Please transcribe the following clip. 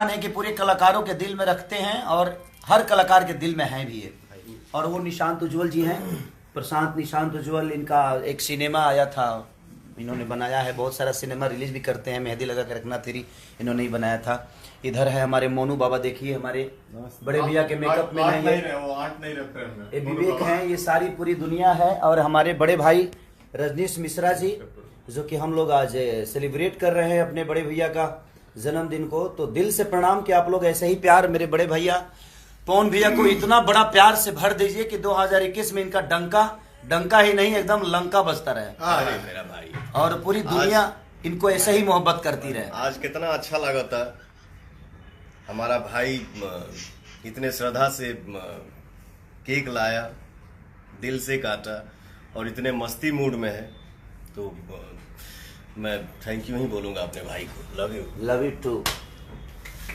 है कि पूरे कलाकारों के दिल में रखते हैं और हर कलाकार के दिल में हैं भी है। और वो निशांत उज्ज्वल जी हैं, प्रशांत निशांत उज्ज्वल, इनका एक सिनेमा आया था, इन्होंने बनाया है। बहुत सारा सिनेमा रिलीज भी करते हैं। मेहंदी लगा के रखना तेरी इन्होंने ही बनाया था। इधर है हमारे मोनू बाबा, देखिए हमारे बड़े भैया के मेकअप में हैं ये विवेक हैं, ये सारी पूरी दुनिया है। और हमारे बड़े भाई रजनीश मिश्रा जी, जो कि हम लोग आज सेलिब्रेट कर रहे हैं अपने बड़े भैया का जन्मदिन को। तो दिल से प्रणाम कि आप लोग ऐसे ही प्यार मेरे बड़े भैया पवन भैया को इतना बड़ा प्यार से भर दीजिए कि 2021 में इनका डंका ही नहीं एकदम लंका बजता रहे। अरे मेरा भाई, और पूरी दुनिया इनको ऐसे ही मोहब्बत करती रहे। आज कितना अच्छा लगा था, हमारा भाई इतने श्रद्धा से केक लाया, दिल से काटा और इतने मस्ती मूड में है। तो मैं थैंक यू ही बोलूंगा अपने भाई को। Love you to.